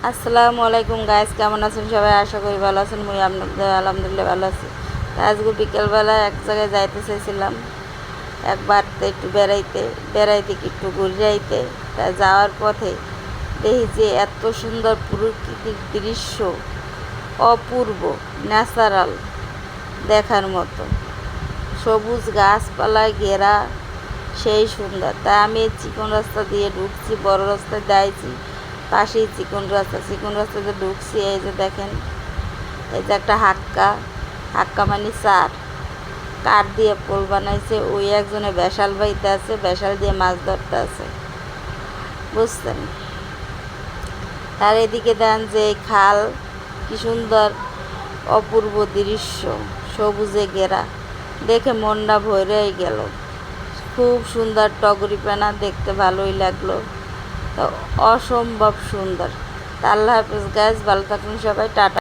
আসসালামু আলাইকুম গাইস, কেমন আছেন সবাই? আশা করি ভালো আছেন। মুই আপনাদের আলহামদুলিল্লাহ ভালো আছি। আজকে বিকেলবেলা এক জায়গায় যাইতে চাইছিলাম, একবার তো একটু বেড়াইতে কি একটু ঘুরে আইতে। তা যাওয়ার পথে দেখি যে এত সুন্দর প্রকৃতির দৃশ্য, অপূর্ব, ন্যাচারাল, দেখার মতো, সবুজ গাছপালায় ঘেরা, সেই সুন্দর। তাই আমি এই চিকন রাস্তা দিয়ে ঢুকছি, বড় রাস্তায় যাইছি, পাশেই চিকন রাস্তাতে ঢুকছি। এই যে দেখেন, এই যে একটা হাক্কা মানে চার কাঠ দিয়ে পোল বানাইছে। ওই একজনে বেশাল বাইতে আছে, বেশাল দিয়ে মাছ ধরতে আছে, বুঝছেন? তার এদিকে দেন যে এই খাল, কি সুন্দর অপূর্ব দৃশ্য, সবুজে ঘেরা, দেখে মনটা ভরেই গেল। খুব সুন্দর টগরি পানা, দেখতে ভালোই লাগলো। তো অসম্ভব সুন্দর। তা আল্লাহ হাফেজ গাইস, ভালো থাকুন সবাই, টাটা।